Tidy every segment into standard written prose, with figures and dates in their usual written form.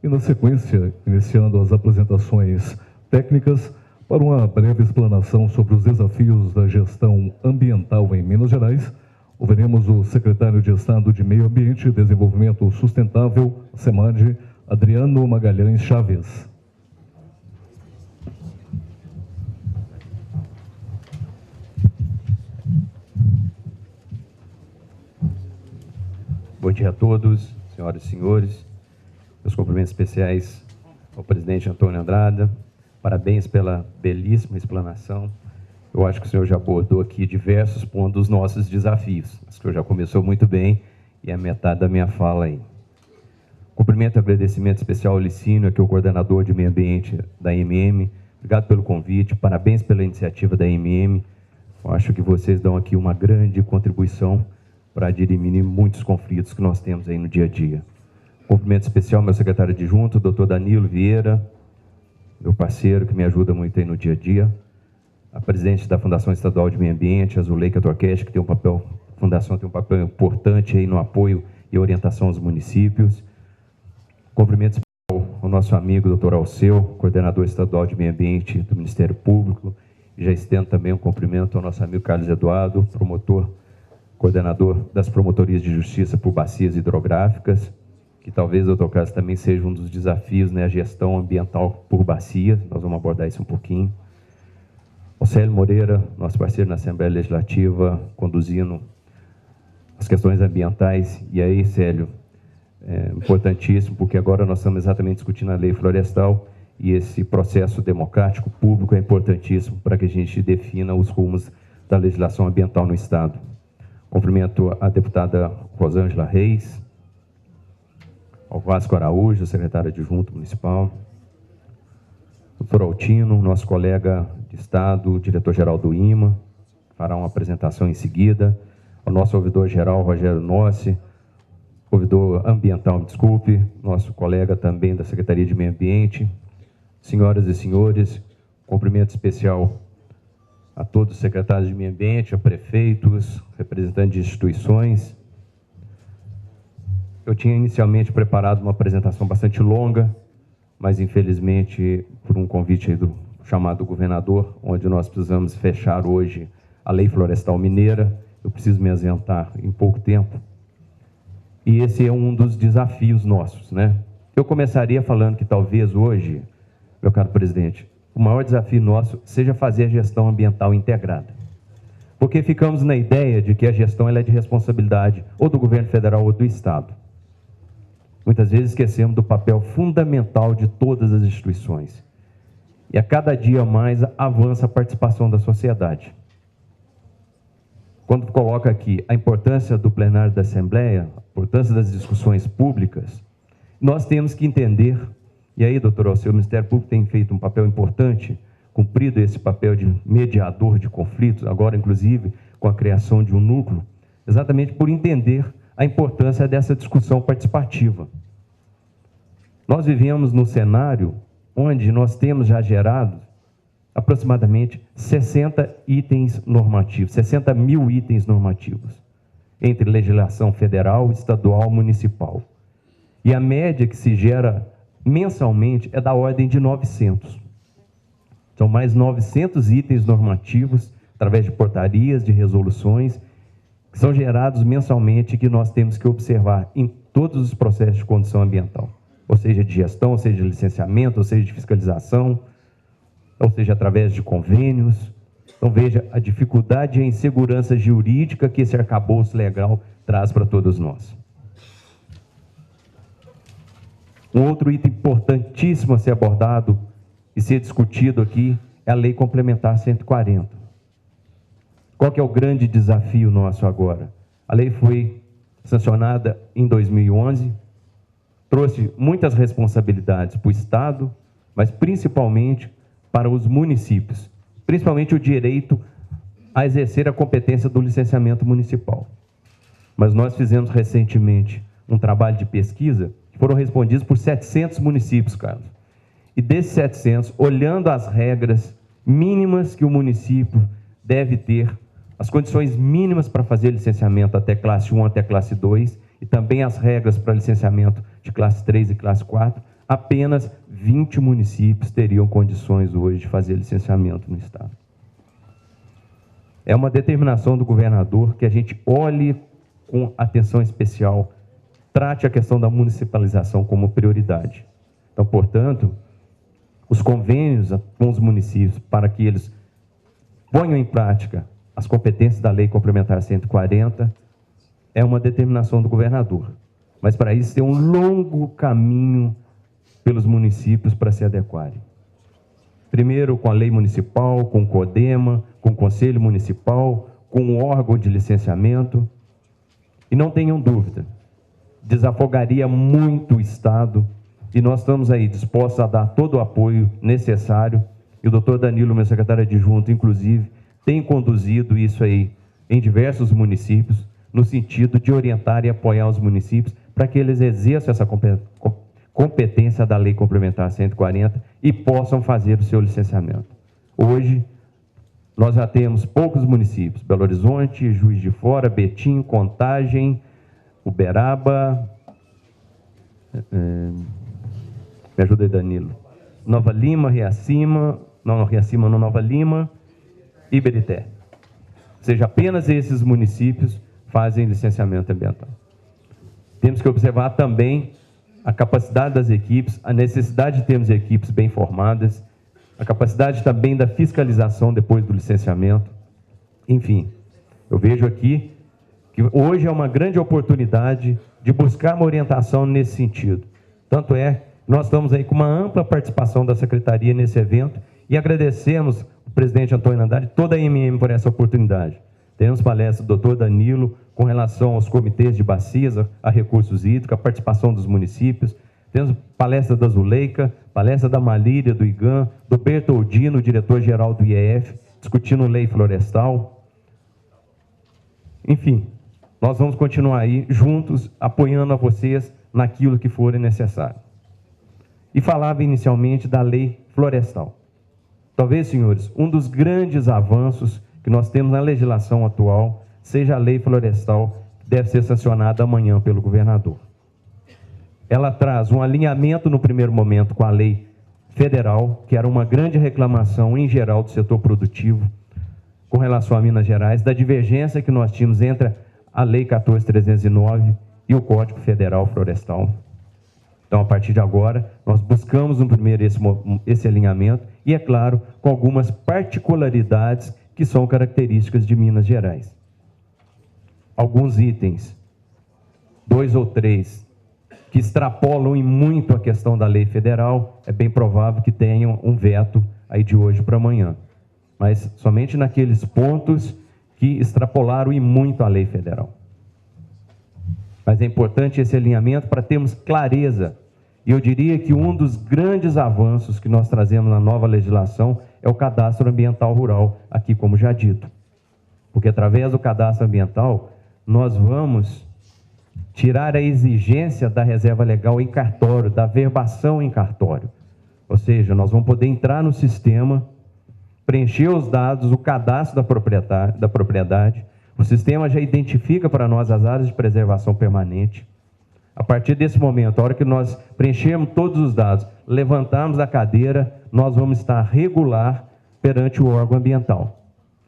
e, na sequência, iniciando as apresentações técnicas, para uma breve explanação sobre os desafios da gestão ambiental em Minas Gerais, ouviremos o secretário de Estado de Meio Ambiente e Desenvolvimento Sustentável, SEMAD, Adriano Magalhães Chaves. Bom dia a todos, senhoras e senhores. Meus cumprimentos especiais ao presidente Antônio Andrada. Parabéns pela belíssima explanação. Eu acho que o senhor já abordou aqui diversos pontos dos nossos desafios. O senhor já começou muito bem e é metade da minha fala aí. Cumprimento e agradecimento especial ao Licínio, aqui o coordenador de meio ambiente da IMM. Obrigado pelo convite, parabéns pela iniciativa da IMM. Eu acho que vocês dão aqui uma grande contribuição para dirimir muitos conflitos que nós temos aí no dia a dia. Cumprimento especial ao meu secretário adjunto, doutor Danilo Vieira, meu parceiro que me ajuda muito aí no dia a dia. A presidente da Fundação Estadual de Meio Ambiente, a Zuleika Torquete, que a Fundação tem um papel importante aí no apoio e orientação aos municípios. Cumprimento especial ao nosso amigo doutor Alceu, coordenador estadual de Meio Ambiente do Ministério Público. E já estendo também um cumprimento ao nosso amigo Carlos Eduardo, coordenador das promotorias de justiça por bacias hidrográficas, que talvez, doutor Carlos, também seja um dos desafios, né, a gestão ambiental por bacias. Nós vamos abordar isso um pouquinho. O Célio Moreira, nosso parceiro na Assembleia Legislativa, conduzindo as questões ambientais. E aí, Célio, é importantíssimo, porque agora nós estamos exatamente discutindo a lei florestal e esse processo democrático público é importantíssimo para que a gente defina os rumos da legislação ambiental no Estado. Cumprimento a deputada Rosângela Reis, ao Vasco Araújo, secretário adjunto municipal, doutor Altino, nosso colega de Estado, diretor-geral do IMA, fará uma apresentação em seguida, ao nosso ouvidor-geral, Rogério Nossi, ouvidor ambiental, desculpe, nosso colega também da Secretaria de Meio Ambiente. Senhoras e senhores, cumprimento especial a todos os secretários de Meio Ambiente, a prefeitos, representantes de instituições. Eu tinha inicialmente preparado uma apresentação bastante longa, mas infelizmente, por um convite aí do chamado governador, onde nós precisamos fechar hoje a Lei Florestal Mineira, eu preciso me ausentar em pouco tempo. E esse é um dos desafios nossos, né? Eu começaria falando que talvez hoje, meu caro presidente, o maior desafio nosso seja fazer a gestão ambiental integrada. Porque ficamos na ideia de que a gestão ela é de responsabilidade ou do governo federal ou do Estado. Muitas vezes esquecemos do papel fundamental de todas as instituições. E a cada dia mais avança a participação da sociedade. Quando coloca aqui a importância do plenário da Assembleia, a importância das discussões públicas, nós temos que entender. E aí, doutor Alceu, o Ministério Público tem feito um papel importante, cumprido esse papel de mediador de conflitos, agora, inclusive, com a criação de um núcleo, exatamente por entender a importância dessa discussão participativa. Nós vivemos num cenário onde nós temos já gerado aproximadamente 60 itens normativos, 60 mil itens normativos, entre legislação federal, estadual, municipal. E a média que se gera mensalmente é da ordem de 900. São mais 900 itens normativos, através de portarias, de resoluções, que são gerados mensalmente e que nós temos que observar em todos os processos de condução ambiental. Ou seja, de gestão, ou seja, de licenciamento, ou seja, de fiscalização, ou seja, através de convênios. Então, veja a dificuldade e a insegurança jurídica que esse arcabouço legal traz para todos nós. Um outro item importantíssimo a ser abordado e ser discutido aqui é a Lei Complementar 140. Qual que é o grande desafio nosso agora? A lei foi sancionada em 2011, trouxe muitas responsabilidades para o Estado, mas principalmente para os municípios, principalmente o direito a exercer a competência do licenciamento municipal. Mas nós fizemos recentemente um trabalho de pesquisa que foram respondidos por 700 municípios, Carlos. E desses 700, olhando as regras mínimas que o município deve ter, as condições mínimas para fazer licenciamento até classe 1 até classe 2, e também as regras para licenciamento de classe 3 e classe 4, apenas 20 municípios teriam condições hoje de fazer licenciamento no estado. É uma determinação do governador que a gente olhe com atenção especial, trate a questão da municipalização como prioridade. Então, portanto, os convênios com os municípios para que eles ponham em prática as competências da Lei Complementar 140 é uma determinação do governador. Mas para isso tem um longo caminho pelos municípios para se adequarem. Primeiro com a lei municipal, com o CODEMA, com o Conselho Municipal, com o órgão de licenciamento. E não tenham dúvida, desafogaria muito o Estado e nós estamos aí dispostos a dar todo o apoio necessário. E o doutor Danilo, meu secretário adjunto, inclusive, tem conduzido isso aí em diversos municípios, no sentido de orientar e apoiar os municípios para que eles exerçam essa competência da Lei Complementar 140 e possam fazer o seu licenciamento. Hoje, nós já temos poucos municípios, Belo Horizonte, Juiz de Fora, Betim, Contagem, Uberaba, me ajuda aí, Danilo, Nova Lima, Nova Lima e Iberité. Ou seja, apenas esses municípios fazem licenciamento ambiental. Temos que observar também a capacidade das equipes, a necessidade de termos equipes bem formadas, a capacidade também da fiscalização depois do licenciamento. Enfim, eu vejo aqui que hoje é uma grande oportunidade de buscar uma orientação nesse sentido. Tanto é, nós estamos aí com uma ampla participação da Secretaria nesse evento e agradecemos o presidente Antônio Andrade e toda a IMM por essa oportunidade. Temos palestra do Dr. Danilo com relação aos comitês de bacias, a recursos hídricos, a participação dos municípios. Temos palestra da Zuleika, palestra da Malíria, do IGAM, do Bertoldino, diretor-geral do IEF, discutindo lei florestal. Enfim, nós vamos continuar aí juntos, apoiando a vocês naquilo que for necessário. E falava inicialmente da lei florestal. Talvez, senhores, um dos grandes avanços que nós temos na legislação atual seja a lei florestal, que deve ser sancionada amanhã pelo governador. Ela traz um alinhamento no primeiro momento com a lei federal, que era uma grande reclamação em geral do setor produtivo com relação a Minas Gerais, da divergência que nós tínhamos entre a lei 14.309 e o Código Federal Florestal. Então, a partir de agora, nós buscamos no primeiro esse alinhamento e, é claro, com algumas particularidades que são características de Minas Gerais. Alguns itens, 2 ou 3, que extrapolam em muito a questão da lei federal, é bem provável que tenham um veto aí de hoje para amanhã. Mas somente naqueles pontos que extrapolaram em muito a lei federal. Mas é importante esse alinhamento para termos clareza. E eu diria que um dos grandes avanços que nós trazemos na nova legislação é o cadastro ambiental rural, aqui como já dito. Porque através do cadastro ambiental, nós vamos tirar a exigência da reserva legal em cartório, da verbação em cartório. Ou seja, nós vamos poder entrar no sistema, preencher os dados, o cadastro da propriedade. O sistema já identifica para nós as áreas de preservação permanente. A partir desse momento, a hora que nós preenchermos todos os dados, levantarmos a cadeira, nós vamos estar regular perante o órgão ambiental.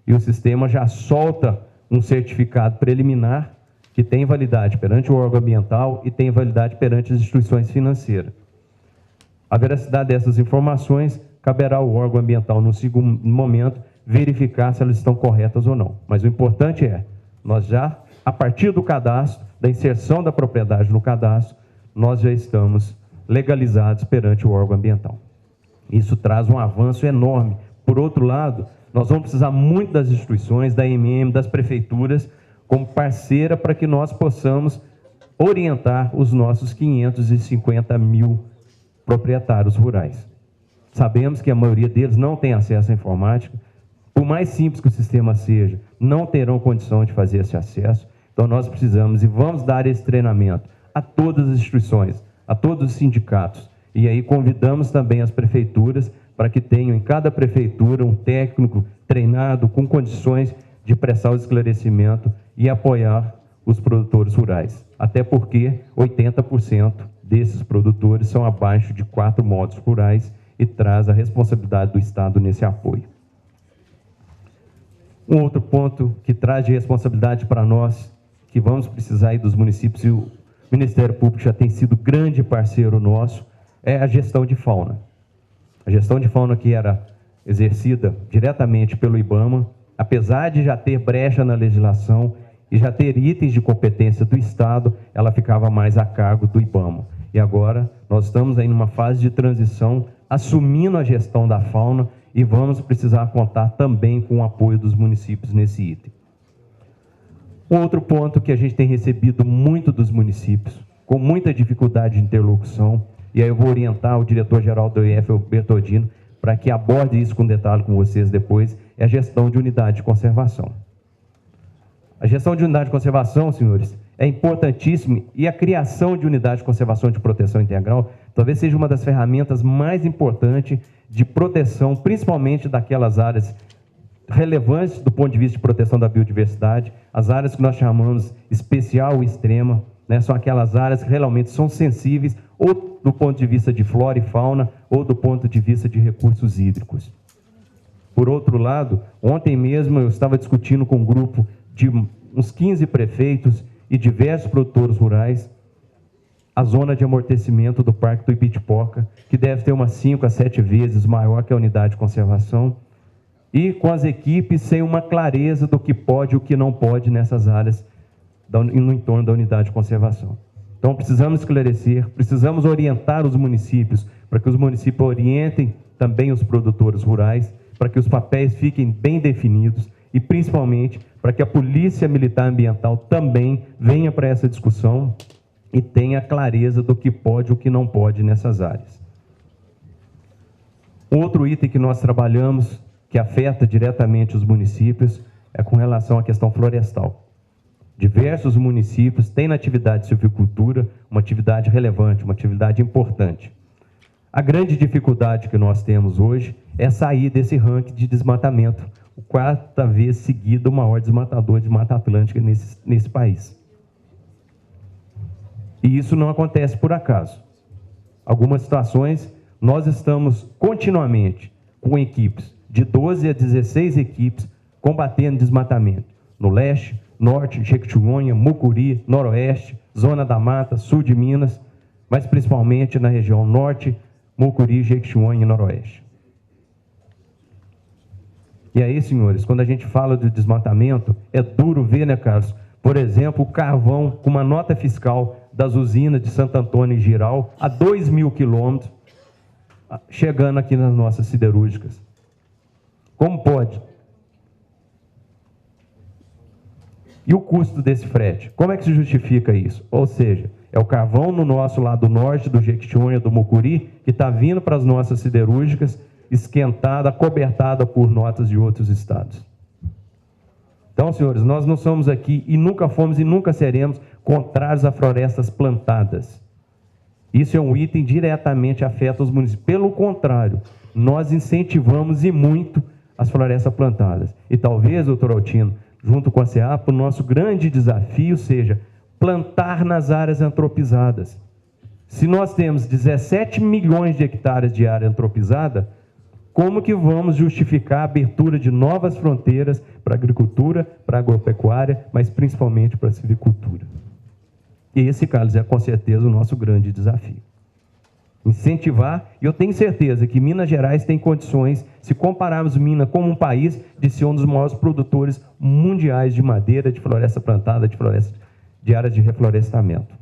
E o sistema já solta um certificado preliminar que tem validade perante o órgão ambiental e tem validade perante as instituições financeiras. A veracidade dessas informações caberá ao órgão ambiental, no segundo momento, verificar se elas estão corretas ou não. Mas o importante é, nós já, a partir do cadastro, da inserção da propriedade no cadastro, nós já estamos legalizados perante o órgão ambiental. Isso traz um avanço enorme. Por outro lado, nós vamos precisar muito das instituições, da IMM, das prefeituras, como parceira para que nós possamos orientar os nossos 550 mil proprietários rurais. Sabemos que a maioria deles não tem acesso à informática, por mais simples que o sistema seja, não terão condição de fazer esse acesso. Então, nós precisamos e vamos dar esse treinamento a todas as instituições, a todos os sindicatos. E aí convidamos também as prefeituras para que tenham em cada prefeitura um técnico treinado com condições de prestar o esclarecimento e apoiar os produtores rurais. Até porque 80% desses produtores são abaixo de 4 modos rurais e traz a responsabilidade do Estado nesse apoio. Um outro ponto que traz de responsabilidade para nós, que vamos precisar aí dos municípios, e o Ministério Público já tem sido grande parceiro nosso, é a gestão de fauna. A gestão de fauna que era exercida diretamente pelo IBAMA, apesar de já ter brecha na legislação e já ter itens de competência do Estado, ela ficava mais a cargo do IBAMA. E agora nós estamos aí numa fase de transição, assumindo a gestão da fauna, e vamos precisar contar também com o apoio dos municípios nesse item. Outro ponto que a gente tem recebido muito dos municípios, com muita dificuldade de interlocução, e aí eu vou orientar o diretor-geral do IF, o Bertodino, para que aborde isso com detalhe com vocês depois, é a gestão de unidade de conservação. A gestão de unidade de conservação, senhores, é importantíssima, e a criação de unidade de conservação de proteção integral talvez seja uma das ferramentas mais importantes de proteção, principalmente daquelas áreas relevantes do ponto de vista de proteção da biodiversidade, as áreas que nós chamamos especial e extrema, né, são aquelas áreas que realmente são sensíveis, ou do ponto de vista de flora e fauna, ou do ponto de vista de recursos hídricos. Por outro lado, ontem mesmo eu estava discutindo com um grupo de uns 15 prefeitos e diversos produtores rurais a zona de amortecimento do Parque do Ibitipoca, que deve ter umas 5 a 7 vezes maior que a unidade de conservação, e com as equipes sem uma clareza do que pode e o que não pode nessas áreas no entorno da unidade de conservação. Então, precisamos esclarecer, precisamos orientar os municípios, para que os municípios orientem também os produtores rurais, para que os papéis fiquem bem definidos e, principalmente, para que a Polícia Militar Ambiental também venha para essa discussão e tenha clareza do que pode e o que não pode nessas áreas. Outro item que nós trabalhamos, que afeta diretamente os municípios, é com relação à questão florestal. Diversos municípios têm na atividade de silvicultura uma atividade relevante, uma atividade importante. A grande dificuldade que nós temos hoje é sair desse ranking de desmatamento, o 4ª vez seguida o maior desmatador de Mata Atlântica nesse país. E isso não acontece por acaso. Algumas situações, nós estamos continuamente com equipes, de 12 a 16 equipes, combatendo desmatamento no leste, norte, Jequitinhonha, Mucuri, noroeste, zona da mata, sul de Minas, mas principalmente na região norte, Mucuri, Jequitinhonha e noroeste. E aí, senhores, quando a gente fala de desmatamento, é duro ver, né, Carlos? Por exemplo, o carvão com uma nota fiscal das usinas de Santo Antônio e Giral a 2.000 quilômetros, chegando aqui nas nossas siderúrgicas. Como pode? E o custo desse frete? Como é que se justifica isso? Ou seja, é o carvão no nosso lado norte, do Jequitinhonha, do Mucuri, que está vindo para as nossas siderúrgicas, esquentada, cobertada por notas de outros estados. Então, senhores, nós não somos aqui, e nunca fomos e nunca seremos, contrários a florestas plantadas. Isso é um item diretamente afeta os municípios. Pelo contrário, nós incentivamos e muito as florestas plantadas. E talvez, doutor Altino, junto com a CEAP, o nosso grande desafio seja plantar nas áreas antropizadas. Se nós temos 17 milhões de hectares de área antropizada, como que vamos justificar a abertura de novas fronteiras para a agricultura, para a agropecuária, mas principalmente para a silvicultura? E esse, Carlos, é com certeza o nosso grande desafio. Incentivar, e eu tenho certeza que Minas Gerais tem condições, se compararmos Minas como um país, de ser um dos maiores produtores mundiais de madeira, de floresta plantada, de áreas de reflorestamento.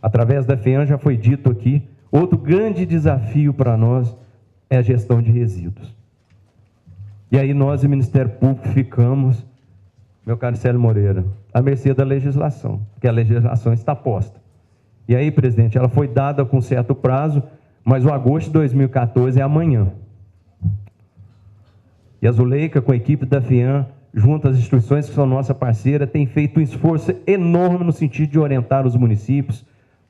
Através da FEAM, já foi dito aqui, outro grande desafio para nós é a gestão de resíduos. E aí nós, o Ministério Público, ficamos, meu caro Célio Moreira, à mercê da legislação, porque a legislação está posta. E aí, presidente, ela foi dada com certo prazo, mas o agosto de 2014 é amanhã. E a Zuleika, com a equipe da FEAM, junto às instituições que são nossa parceira, tem feito um esforço enorme no sentido de orientar os municípios,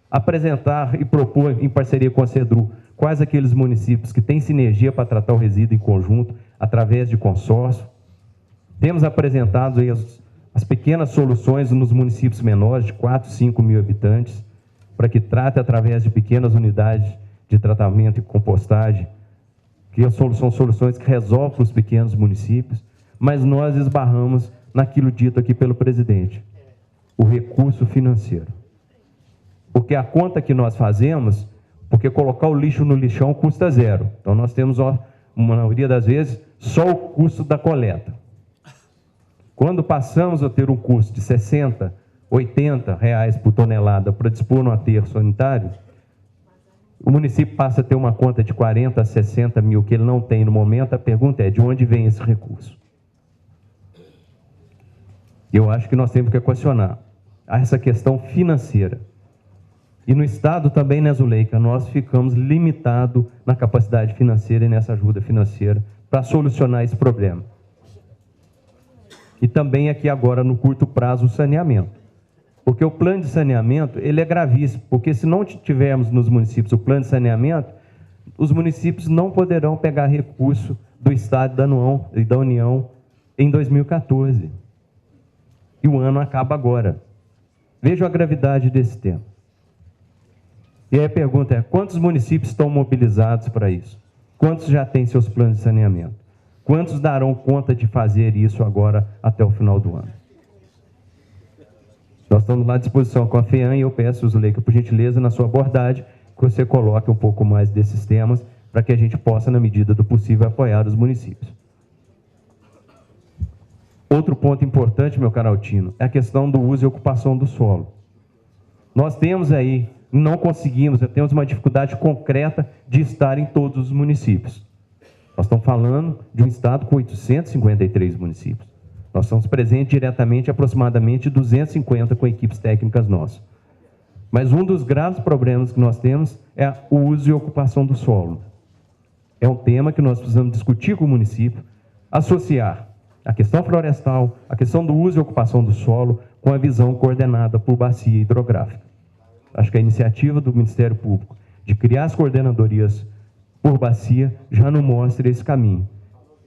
apresentar e propor, em parceria com a CEDRU, quais aqueles municípios que têm sinergia para tratar o resíduo em conjunto, através de consórcio. Temos apresentado aí as pequenas soluções nos municípios menores, de 4, 5 mil habitantes. para que trate através de pequenas unidades de tratamento e compostagem, que são soluções que resolvem para os pequenos municípios, mas nós esbarramos naquilo dito aqui pelo presidente, o recurso financeiro. Porque a conta que nós fazemos, porque colocar o lixo no lixão custa zero. Então nós temos, na maioria das vezes, só o custo da coleta. Quando passamos a ter um custo de 60, 80 reais por tonelada para dispor no aterro sanitário, o município passa a ter uma conta de 40 a 60 mil que ele não tem no momento. A pergunta é, de onde vem esse recurso? Eu acho que nós temos que equacionar essa questão financeira. E no Estado também, né, Zuleika, nós ficamos limitados na capacidade financeira e nessa ajuda financeira para solucionar esse problema. E também aqui agora, no curto prazo, o saneamento. Porque o plano de saneamento, ele é gravíssimo, porque se não tivermos nos municípios o plano de saneamento, os municípios não poderão pegar recurso do Estado e da União em 2014. E o ano acaba agora. Veja a gravidade desse tema. E aí a pergunta é, quantos municípios estão mobilizados para isso? Quantos já têm seus planos de saneamento? Quantos darão conta de fazer isso agora até o final do ano? Nós estamos lá à disposição com a FEAM e eu peço, Zuleika, por gentileza, na sua abordagem, que você coloque um pouco mais desses temas para que a gente possa, na medida do possível, apoiar os municípios. Outro ponto importante, meu caro Altino, é a questão do uso e ocupação do solo. Nós temos aí, não conseguimos, temos uma dificuldade concreta de estar em todos os municípios. Nós estamos falando de um estado com 853 municípios. Nós estamos presentes diretamente, aproximadamente 250 com equipes técnicas nossas. Mas um dos graves problemas que nós temos é o uso e ocupação do solo. É um tema que nós precisamos discutir com o município, associar a questão florestal, a questão do uso e ocupação do solo, com a visão coordenada por bacia hidrográfica. Acho que a iniciativa do Ministério Público de criar as coordenadorias por bacia já nos mostra esse caminho.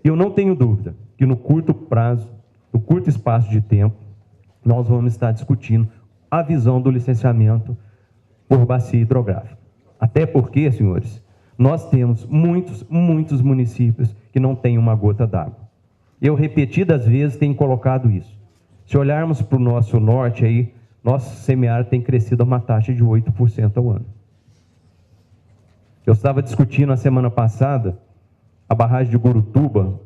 E eu não tenho dúvida que no curto prazo, no curto espaço de tempo, nós vamos estar discutindo a visão do licenciamento por bacia hidrográfica. Até porque, senhores, nós temos muitos municípios que não têm uma gota d'água. Eu, repetidas vezes, tenho colocado isso. Se olharmos para o nosso norte, aí, nosso semiárido tem crescido a uma taxa de 8% ao ano. Eu estava discutindo a semana passada a barragem de Gurutuba,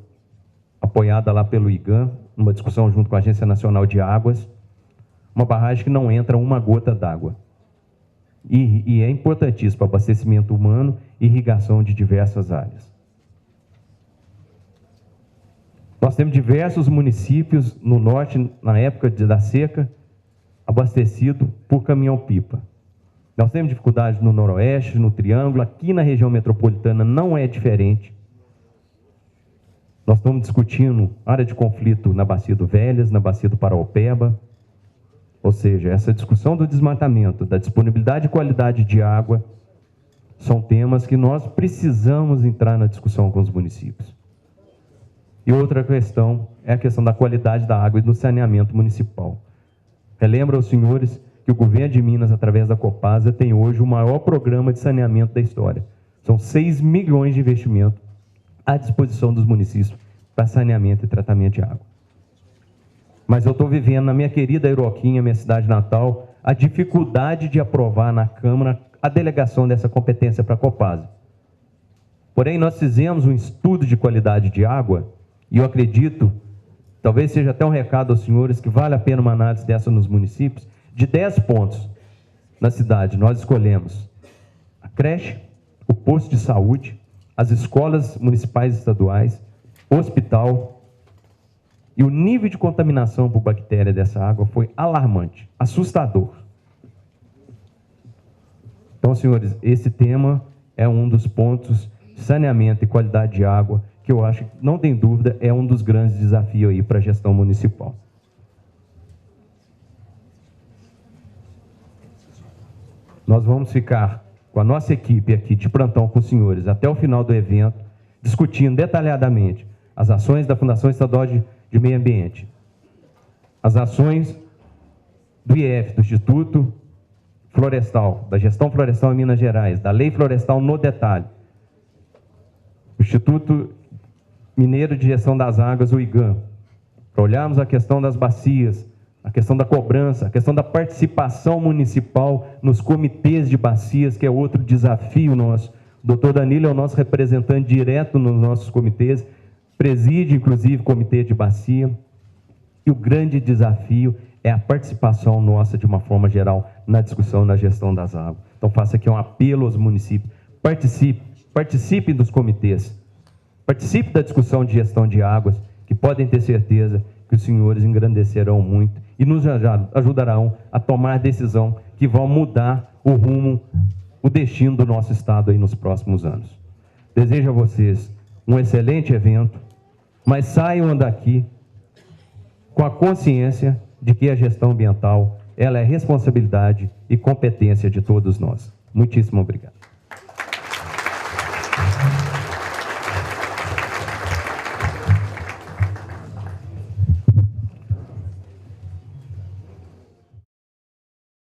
apoiada lá pelo IGAM, numa discussão junto com a Agência Nacional de Águas, uma barragem que não entra uma gota d'água. E é importantíssimo para abastecimento humano e irrigação de diversas áreas. Nós temos diversos municípios no norte, na época da seca, abastecido por caminhão-pipa. Nós temos dificuldade no noroeste, no Triângulo, aqui na região metropolitana não é diferente. Nós estamos discutindo área de conflito na Bacia do Velhas, na Bacia do Paraopeba. Ou seja, essa discussão do desmatamento, da disponibilidade e qualidade de água, são temas que nós precisamos entrar na discussão com os municípios. E outra questão é a questão da qualidade da água e do saneamento municipal. Relembro aos senhores que o governo de Minas, através da Copasa, tem hoje o maior programa de saneamento da história. São 6 milhões de investimento à disposição dos municípios para saneamento e tratamento de água. Mas eu estou vivendo na minha querida Iroquinha, minha cidade natal, a dificuldade de aprovar na Câmara a delegação dessa competência para a Copasa. Porém, nós fizemos um estudo de qualidade de água e eu acredito, talvez seja até um recado aos senhores, que vale a pena uma análise dessa nos municípios. De 10 pontos na cidade, nós escolhemos a creche, o posto de saúde, as escolas municipais e estaduais, o hospital, e o nível de contaminação por bactéria dessa água foi alarmante, assustador. Então, senhores, esse tema é um dos pontos de saneamento e qualidade de água que eu acho que, não tem dúvida, é um dos grandes desafios aí para a gestão municipal. Nós vamos ficar com a nossa equipe aqui de plantão com os senhores até o final do evento, discutindo detalhadamente as ações da Fundação Estadual de Meio Ambiente, as ações do IEF, do Instituto florestal, da gestão florestal em Minas Gerais, da lei florestal no detalhe, o Instituto Mineiro de Gestão das Águas, o IGAM, para olharmos a questão das bacias, a questão da cobrança, a questão da participação municipal nos comitês de bacias, que é outro desafio nosso. O doutor Danilo é o nosso representante direto nos nossos comitês, preside, inclusive, comitê de bacia, e o grande desafio é a participação nossa, de uma forma geral, na discussão, na gestão das águas. Então, faço aqui um apelo aos municípios, participem dos comitês, participe da discussão de gestão de águas, que podem ter certeza que os senhores engrandecerão muito e nos ajudarão a tomar decisão que vão mudar o rumo, o destino do nosso estado aí nos próximos anos. Desejo a vocês um excelente evento, mas saiam daqui com a consciência de que a gestão ambiental, ela é responsabilidade e competência de todos nós. Muitíssimo obrigado.